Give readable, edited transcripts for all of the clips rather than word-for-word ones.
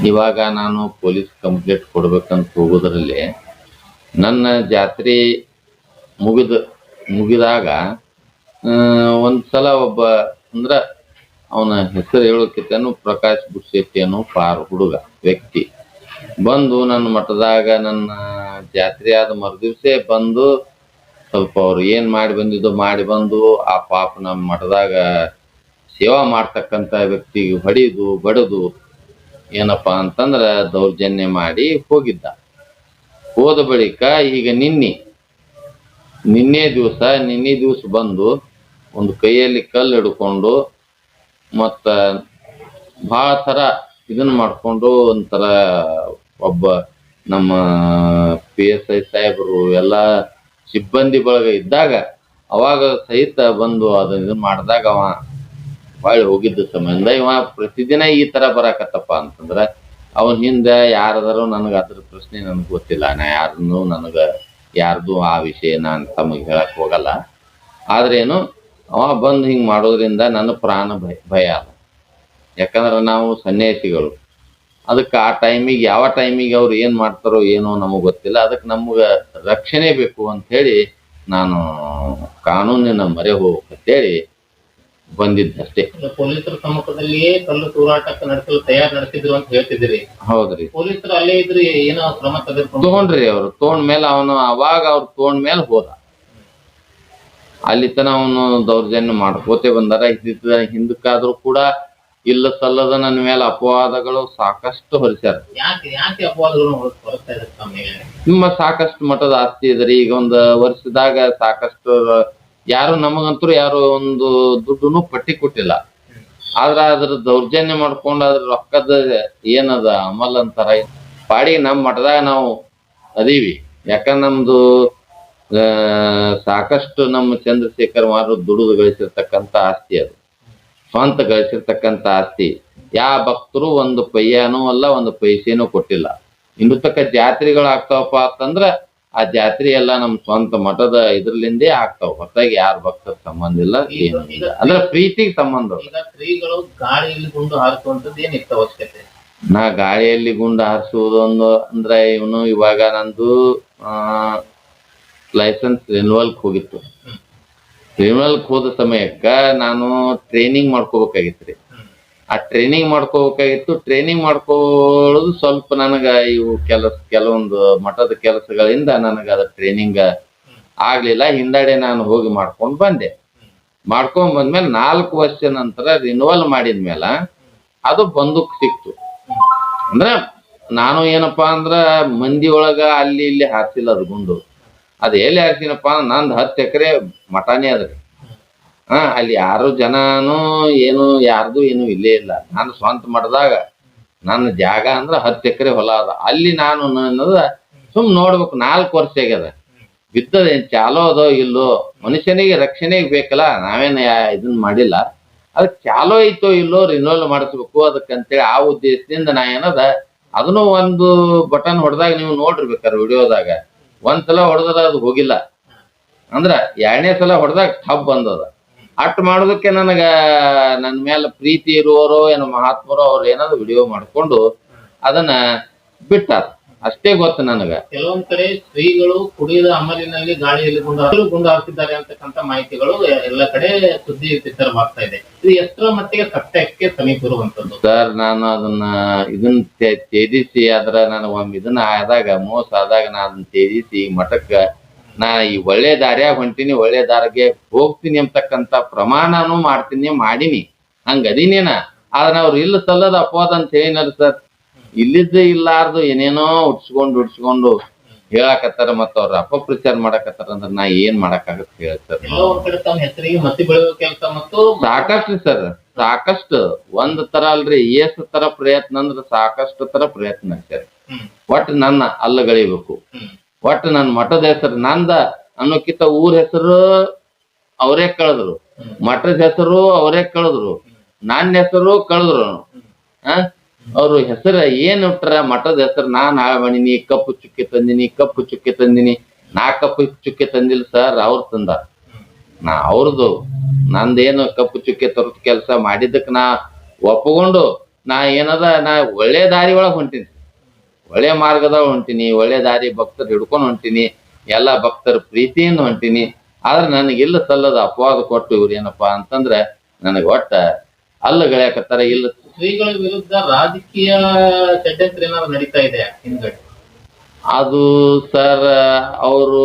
ಇವಾಗ ನಾನು police complaint ಕೊಡ್ಬೇಕಂತ ಹೋಗೋದ್ರಲ್ಲಿ ನನ್ನ ಜಾತ್ರೆ ಮುಗಿದಾಗ ಒಂದ್ಸಲ ಒಬ್ಬ ಅಂದ್ರ ಅವನ ಹೆಸರು ಹೇಳೋಕಿತನು ಪ್ರಕಾಶ್ ಬುಡ್ಶೆಟ್ಟಿ ಅನ್ನೋ ಹುಡುಗ ವ್ಯಕ್ತಿ ಬಂದು ನನ್ನ ಮಠದಾಗ ನನ್ನ ಜಾತ್ರೆ ಆದ ಮರುದಿವ್ಸೆ ಬಂದು ಸ್ವಲ್ಪ ಅವ್ರು ಏನ್ ಮಾಡಿ ಬಂದು ಆ ಪಾಪ ನಮ್ಮ ಮಠದಾಗ ಸೇವಾ ಮಾಡ್ತಕ್ಕಂಥ ವ್ಯಕ್ತಿಗೆ ಹೊಡಿದು ಬಡದು ಏನಪ್ಪಾ ಅಂತಂದ್ರ ದೌರ್ಜನ್ಯ ಮಾಡಿ ಹೋದ ಬಳಿಕ ಈಗ ನಿನ್ನೆ ದಿವಸ ಬಂದು ಒಂದು ಕೈಯಲ್ಲಿ ಕಲ್ಲು ಹಿಡ್ಕೊಂಡು ಮತ್ತ ಬಹಳ ತರ ಇದನ್ನ ಮಾಡ್ಕೊಂಡು ಒಂಥರ ಒಬ್ಬ ನಮ್ಮ PSI ಸಾಹೇಬರು ಎಲ್ಲ ಸಿಬ್ಬಂದಿ ಬಳಗ ಇದ್ದಾಗ ಅವಾಗ ಸಹಿತ ಬಂದು ಅದನ್ನ ಇದನ್ನ ಮಾಡಿದಾಗ ಅವ ಹೊಳ್ಳಿ ಹೋಗಿದ್ದ ಸಂಬಂಧ ಇವ ಪ್ರತಿದಿನ ಈ ತರ ಬರಾಕತ್ತಪ್ಪ ಅಂತಂದ್ರ ಅವನ ಹಿಂದೆ ಯಾರದಾರು ನನಗ ಅದ್ರ ಪ್ರಶ್ನೆ ನನಗೆ ಗೊತ್ತಿಲ್ಲ. ನಾ ಯಾರ್ದು ಆ ವಿಷಯ ನಾನು ತಮಗೆ ಹೇಳಕ್ ಹೋಗಲ್ಲ. ಆದ್ರೇನು ಅವ ಬಂದು ಹಿಂಗ್ ಮಾಡೋದ್ರಿಂದ ನನ್ನ ಪ್ರಾಣ ಭಯ ಅದ. ಯಾಕಂದ್ರೆ ನಾವು ಸನ್ಯಾಸಿಗಳು, ಅದಕ್ಕೆ ಆ ಟೈಮಿಗೆ ಯಾವ ಟೈಮಿಗೆ ಅವ್ರು ಏನ್ ಮಾಡ್ತಾರೋ ಏನೋ ನಮಗ್ ಗೊತ್ತಿಲ್ಲ. ಅದಕ್ಕೆ ನಮ್ಗ ರಕ್ಷಣೆ ಬೇಕು ಅಂತ ಹೇಳಿ ನಾನು ಕಾನೂನಿನ ಮೊರೆ ಹೋಗ್ಬೇಕಂತೇಳಿ ಬಂದಿದ್ದಷ್ಟೇ. ಪೊಲೀಸರ ಸಮ್ಮುಖದಲ್ಲಿಯೇ ಕಲ್ಲು ತೂರಾಟಕ್ಕೆ ನಡೆಸಿದ್ರು ಅಂತ ಹೇಳ್ತಿದ್ರಿ. ಹೌದ್ರಿ, ಪೊಲೀಸರು ಅಲ್ಲೇ ಇದ್ರಿ, ಏನೋ ಕ್ರಮ ತಗೊಂಡ್ರಿ. ಅವ್ರು ತಗೊಂಡ್ಮೇಲೆ ಅವ್ರು ತಗೊಂಡ್ಮೇಲೆ ಹೋದ. ಅಲ್ಲಿ ತನ ಅವನು ದೌರ್ಜನ್ಯ ಮಾಡ್ಕೋತೆ ಬಂದಾರ. ಹಿಂದಕ್ಕಾದ್ರೂ ಕೂಡ ಇಲ್ಲ ಸಲ್ಲದ ನನ್ನ ಮೇಲೆ ಅಪವಾದಗಳು ಸಾಕಷ್ಟು ಹೊರಿಸ್ಯಾರ. ನಿಮ್ಮ ಸಾಕಷ್ಟು ಮಠದ ಆಸ್ತಿ ಇದ್ರಿ. ಈಗ ಒಂದು ವರ್ಷದಾಗ ಸಾಕಷ್ಟು ಯಾರು ನಮಗಂತೂ ಯಾರು ಒಂದು ದುಡ್ಡುನು ಪಟ್ಟಿ ಕೊಟ್ಟಿಲ್ಲ. ಆದ್ರ ಅದ್ರ ದೌರ್ಜನ್ಯ ಮಾಡ್ಕೊಂಡು ಅದ್ರ ರೊಕ್ಕದ ಏನದ ಅಮಲ್ ಅಂತಾರ ಪಾಡಿಗೆ ನಮ್ಮ ಮಠದಾಗ ನಾವು ಅದೀವಿ. ಯಾಕಂದ್ರೆ ನಮ್ದು ಸಾಕಷ್ಟು ನಮ್ಮ ಚಂದ್ರಶೇಖರ್ ಮಾರು ದುಡಿದು ಗಳಿಸಿರ್ತಕ್ಕಂಥ ಆಸ್ತಿ, ಅದು ಸ್ವಂತ ಗಳಿಸಿರ್ತಕ್ಕಂಥ ಆಸ್ತಿ. ಯಾವ ಭಕ್ತರು ಒಂದು ಪೈಯಾನೂ ಅಲ್ಲ, ಒಂದು ಪೈಸೆನೂ ಕೊಟ್ಟಿಲ್ಲ. ಇನ್ನು ತಕ್ಕ ಜಾತ್ರೆಗಳು ಆಗ್ತಾವಪ್ಪ ಅಂತಂದ್ರ ಆ ಜಾತ್ರೆ ಎಲ್ಲ ನಮ್ ಸ್ವಂತ ಮಠದ ಇದ್ರಲಿಂದೇ ಆಗ್ತಾವ. ಹೊರತಾಗಿ ಯಾರ ಭಕ್ತರ ಸಂಬಂಧ ಇಲ್ಲ, ಏನು ಇಲ್ಲ. ಅಂದ್ರೆ ಪ್ರೀತಿಗೆ ಸಂಬಂಧ. ಶ್ರೀಗಳು ಗಾಳಿಯಲ್ಲಿ ಗುಂಡು ಹಾರಿಸುವಂತದ್ದು ಏನಿತ್ತು ಅವಶ್ಯಕತೆ? ನಾ ಗಾಳಿಯಲ್ಲಿ ಗುಂಡು ಹಾರಿಸುವುದು ಅಂದ್ರೆ ಇವಾಗ ನಂದು ಲೈಸೆನ್ಸ್ ರಿನ್ಯೂವಲ್ಕ್ ಹೋಗಿತ್ತು. ರಿನ್ಯೂವಲ್ಕ್ ಹೋದ ಸಮಯಕ್ಕ ನಾನು ಟ್ರೈನಿಂಗ್ ಮಾಡ್ಕೋಬೇಕಾಗಿತ್ತು. ಆ ಟ್ರೈನಿಂಗ್ ಮಾಡ್ಕೊಳ್ಳೋದು ಸ್ವಲ್ಪ ನನಗ ಇವು ಕೆಲವೊಂದು ಮಠದ ಕೆಲಸಗಳಿಂದ ನನಗ ಅದ ಟ್ರೈನಿಂಗ್ ಆಗ್ಲಿಲ್ಲ. ಹಿಂದಡೆ ನಾನು ಹೋಗಿ ಮಾಡ್ಕೊಂಡ್ ಬಂದ್ಮೇಲೆ 4 ವರ್ಷ ನಂತರ ರಿನ್ಯೂವಲ್ ಮಾಡಿದ್ಮೇಲೆ ಅದು ಬಂದೂಕ್ ಸಿಕ್ತು. ಅಂದ್ರ ನಾನು ಏನಪ್ಪಾ ಅಂದ್ರ ಮಂದಿ ಒಳಗ ಅಲ್ಲಿ ಇಲ್ಲಿ ಹಾರಿಸಿಲ್ಲ ಅದು ಗುಂಡು. ಅದ್ ಎಲ್ಲಿ ಹಾರಿಸಿನಪ್ಪ ನಂದು 10 ಎಕರೆ ಮಠಾನೇ ಅದ್ರಿ. ಅಲ್ಲಿ ಯಾರು ಜನನು ಯಾರ್ದು ಏನು ಇಲ್ಲೇ ಇಲ್ಲ. ನಾನು ಸ್ವಂತ ಮಠದಾಗ ನನ್ನ ಜಾಗ ಅಂದ್ರ 10 ಎಕರೆ ಹೊಲ ಅದ. ಅಲ್ಲಿ ನಾನು ಸುಮ್ ನೋಡ್ಬೇಕು. 4 ವರ್ಷ ಆಗ್ಯದ. ಬಿದ್ದದ ಏನ್ ಚಾಲೋ ಅದೋ ಇಲ್ಲೋ, ಮನುಷ್ಯನಿಗೆ ರಕ್ಷಣೆಗೆ ಬೇಕಲ್ಲ. ನಾವೇನ ಇದನ್ನ ಮಾಡಿಲ್ಲ. ಅದಕ್ಕೆ ಚಾಲೋ ಐತೋ ಇಲ್ಲೋ ರಿನ್ಯೂವಲ್ ಮಾಡಿಸ್ಬೇಕು ಅದಕ್ಕಂತೇಳಿ ಆ ಉದ್ದೇಶದಿಂದ ನಾ ಅದನ್ನು ಒಂದು ಬಟನ್ ಹೊಡೆದಾಗ ನೀವು ನೋಡಿರ್ಬೇಕಾರೆ ವಿಡಿಯೋದಾಗ, ಒಂದ್ಸಲ ಹೊಡೆದ್ರ ಅದು ಹೋಗಿಲ್ಲ. ಅಂದ್ರ 2ನೇ ಸಲ ಹೊಡೆದಾಗ ಟಬ್ ಬಂದದ. ಅಟ್ ಮಾಡೋದಕ್ಕೆ ನನ್ನ ಮೇಲೆ ಪ್ರೀತಿ ಇರುವವರು ಏನೋ ಮಹಾತ್ಮರು ಅವ್ರು ಏನಾದ್ರು ವಿಡಿಯೋ ಮಾಡ್ಕೊಂಡು ಅದನ್ನ ಬಿಟ್ಟಾರ. ಅಷ್ಟೇ ಗೊತ್ತು ನನಗ. ಕೆಲವೊಂದ್ ಕಡೆ ಶ್ರೀಗಳು ಕುಡಿಯದ ಅಮಲಿನಲ್ಲಿ ಗಾಳಿಯಲ್ಲಿ ಗುಂಡು ಹಾರಿಸಿದ್ದಾರೆ ಅಂತಕ್ಕಂಥ ಮಾಹಿತಿಗಳು ಎಲ್ಲ ಕಡೆ ಸುದ್ದಿ ಪ್ರಚಾರವಾಗ್ತಾ ಇದೆ. ಇದು ಎಷ್ಟರ ಮಟ್ಟಿಗೆ ಸತ್ಯಕ್ಕೆ ಸಮೀಪ ಇರುವಂತದ್ದು? ಸರ್, ನಾನು ಇದನ್ನ ಛೇದಿಸಿ ಅದ್ರ ನನಗೆ ಇದನ್ನ ಆದಾಗ ಮೋಸ ಆದಾಗ ನಾ ಅದನ್ನ ಛೇದಿಸಿ ಮಠಕ್ಕ ನಾ ಈ ಒಳ್ಳೆ ದಾರಿಯಾಗ ಹೊಂಟೀನಿ, ಒಳ್ಳೆ ದಾರಿಗೆ ಹೋಗ್ತೀನಿ ಅಂತಕ್ಕಂಥ ಪ್ರಮಾಣನೂ ಮಾಡೀನಿ. ಹಂಗ ಅದೀನೇನ. ಆದ್ರೆ ಅವ್ರು ಇಲ್ಲ ಸಲ್ಲದ ಅಪವಾದ ಅಂತ ಹೇಳಿನಲ್ಲ ಸರ್. ಇಲ್ಲಿದ್ದು ಇಲ್ಲಾರ್ದು ಏನೇನೋ ಉಡ್ಸ್ಕೊಂಡು ಹೇಳಾಕತ್ತಾರ, ಮತ್ತ ಅವ್ರ ಅಪಪ್ರಚಾರ ಮಾಡಾಕತ್ತಾರ ಅಂದ್ರೆ ನಾ ಏನ್ ಮಾಡಕ್ಕಾಗತ್ತೆ ಹೇಳ್ತಾರ. ಸಾಕಷ್ಟು ಸರ್, ಸಾಕಷ್ಟು. ಒಂದ್ ತರ ಅಲ್ರಿ, ತರ ಪ್ರಯತ್ನ ಅಂದ್ರೆ ಸಾಕಷ್ಟು ತರ ಪ್ರಯತ್ನ ಸರ್. ಒಟ್ಟು ನನ್ನ ಅಲ್ಲಗಳಿಬೇಕು. ಒಟ್ಟು ನನ್ನ ಮಠದ ಹೆಸರು ನಂದ ಅನ್ನೋಕ್ಕಿಂತ ಊರ ಹೆಸರು ಅವರೇ ಕಳೆದ್ರು, ಮಠದ ಹೆಸರು ಅವರೇ ಕಳೆದ್ರು, ನನ್ನ ಹೆಸರು ಕಳೆದ್ರು. ಅವ್ರ ಹೆಸರ ಏನ್ ಇಟ್ರ ಮಠದ ಹೆಸರು ನಾನ್ ಹಾಳು ಮಾಡೀನಿ, ಕಪ್ಪು ಚುಕ್ಕೆ ತಂದಿನಿ. ನಾ ಕಪ್ಪು ಚುಕ್ಕೆ ತಂದಿಲ್ಲ ಸರ್, ಅವ್ರು ತಂದಾರ. ನಾ ಅವ್ರದ್ದು ನಂದೇನು ಕಪ್ಪು ಚುಕ್ಕೆ ತರದ ಕೆಲಸ ಮಾಡಿದ್ದಕ್ಕೆ ನಾ ಒಪ್ಪಿಕೊಂಡು ನಾ ಏನದ ನಾ ಒಳ್ಳೆ ದಾರಿ ಒಳಗೆ ಹೊಂಟೀನಿ, ಒಳ್ಳೆ ಮಾರ್ಗದಾಗ ಹೊಂಟೀನಿ, ಒಳ್ಳೆ ದಾರಿ ಭಕ್ತರು ಹಿಡ್ಕೊಂಡು ಹೊಂಟೀನಿ, ಎಲ್ಲ ಭಕ್ತರ ಪ್ರೀತಿಯಿಂದ ಹೊಂಟೀನಿ. ಆದ್ರೆ ನನಗೆ ಇಲ್ಲ ಸಲ್ಲದ ಅಪವಾದ ಕೊಟ್ಟು ಇವ್ರು ಏನಪ್ಪಾ ಅಂತಂದ್ರೆ ನನಗೆ ಒಟ್ಟ ಅಲ್ಲ ಗೆಳೆಯಕತ್ತಾರ. ಇಲ್ಲ ಶ್ರೀಗಳ ವಿರುದ್ಧ ರಾಜಕೀಯ ಷಡ್ಯಂತ್ರ ಏನಾದ್ರು ನಡೀತಾ ಇದೆ ಹಿಂದ್ಗಡೆ? ಅದು ಸರ್ ಅವರು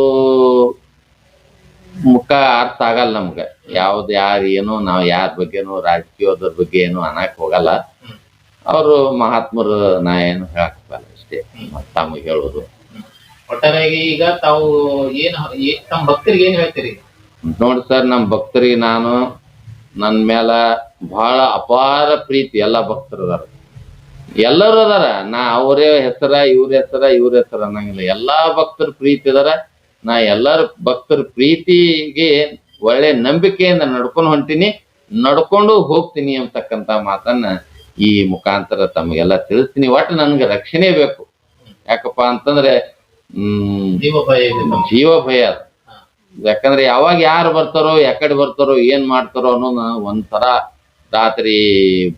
ಮುಖ ಅರ್ಥ ಆಗಲ್ಲ ನಮ್ಗೆ. ಯಾವ್ದು ಯಾರು ಏನೋ ನಾವು ಯಾರ ಬಗ್ಗೆನೂ ರಾಜಕೀಯದ್ರ ಬಗ್ಗೆ ಏನು ಅನ್ನಕ್ ಹೋಗಲ್ಲ. ಅವರು ಮಹಾತ್ಮರು ನಾ ಏನು ಹೇಳಕ್ಕಾಗಲ್ಲ ಅಷ್ಟೇ ತಮಗೆ ಹೇಳೋದು. ಒಟ್ಟಾರೆಯಾಗಿ ಈಗ ತಾವು ತಮ್ಮ ಭಕ್ತರಿಗೆ ಏನ್ ಹೇಳ್ತೀರಿ? ನೋಡಿ ಸರ್, ನಮ್ಮ ಭಕ್ತರಿಗೆ ನಾನು ನನ್ನ ಮೇಲ ಬಹಳ ಅಪಾರ ಪ್ರೀತಿ. ಎಲ್ಲ ಭಕ್ತರು ಅದಾರ, ಎಲ್ಲರೂ ಅದಾರ. ನಾ ಅವರೇ ಹೆಸರ ಇವ್ರ ಹೆಸರ ಅನ್ನಂಗಿಲ್ಲ. ಎಲ್ಲಾ ಭಕ್ತರ ಪ್ರೀತಿ ಅದಾರ. ನಾ ಎಲ್ಲರ ಭಕ್ತರ ಪ್ರೀತಿಗೆ ಒಳ್ಳೆ ನಂಬಿಕೆಯಿಂದ ನಡ್ಕೊಂಡು ಹೊಂಟೀನಿ, ನಡ್ಕೊಂಡು ಹೋಗ್ತೀನಿ ಅಂತಕ್ಕಂತ ಮಾತನ್ನ ಈ ಮುಖಾಂತರ ತಮಗೆಲ್ಲ ತಿಳಿಸ್ತೀನಿ. ಒಟ್ಟು ನನ್ಗೆ ರಕ್ಷಣೆ ಬೇಕು. ಯಾಕಪ್ಪ ಅಂತಂದ್ರೆ ಜೀವ ಭಯ ಅದು. ಯಾಕಂದ್ರೆ ಯಾವಾಗ ಯಾರು ಬರ್ತಾರೋ ಯಾಕಡೆ ಬರ್ತಾರೋ ಏನ್ ಮಾಡ್ತಾರೋ ಅನ್ನೋದು ಒಂಥರ ರಾತ್ರಿ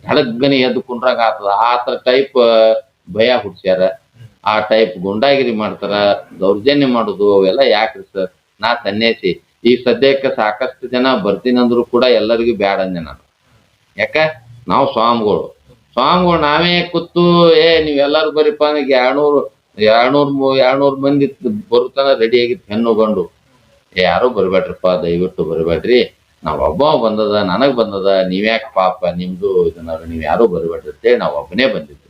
ಬೆಳಗ್ಗನೆ ಎದ್ದು ಕುಂಡ್ರಾಗ ಆಗ್ತದ. ಆ ತರ ಟೈಪ್ ಭಯ ಹುಡ್ಸ್ಯಾರ. ಆ ಟೈಪ್ ಗುಂಡಾಗಿರಿ ಮಾಡ್ತಾರ, ದೌರ್ಜನ್ಯ ಮಾಡುದು, ಅವೆಲ್ಲ ಯಾಕ್ರಿ ಸರ್? ನಾ ಸನ್ಯಾಸಿ. ಈಗ ಸದ್ಯಕ್ಕೆ ಸಾಕಷ್ಟು ಜನ ಬರ್ತೀನಂದ್ರು ಕೂಡ ಎಲ್ಲರಿಗೂ ಬ್ಯಾಡ ಅಂದೆ ನಾನು. ಯಾಕ ನಾವು ಸ್ವಾಮಿಗಳು ನಾವೇ ಕೂತು ನೀವೆಲ್ಲರೂ ಬರೀಪ್ಪ, ನನಗೆ 200 ಮಂದಿ ಬರುತ್ತಾನ ರೆಡಿ ಆಗಿತ್ತು ಹೆಣ್ಣು ಗಂಡು. ಯಾರು ಬರಬೇಡ್ರಪ್ಪ, ದಯವಿಟ್ಟು ಬರಬೇಡ್ರಿ. ನಾವ್ ಒಬ್ಬ ಬಂದದ, ನನಗ್ ಬಂದದ, ನೀವ್ಯಾಕೆ ಪಾಪ ನಿಮ್ದು ಇದನ್ನ ನೀವ್ ಯಾರು ಬರಬೇಡ್ರಿ ಅಂತೇಳಿ ನಾವ್ ಒಬ್ಬನೇ ಬಂದಿದ್ವಿ.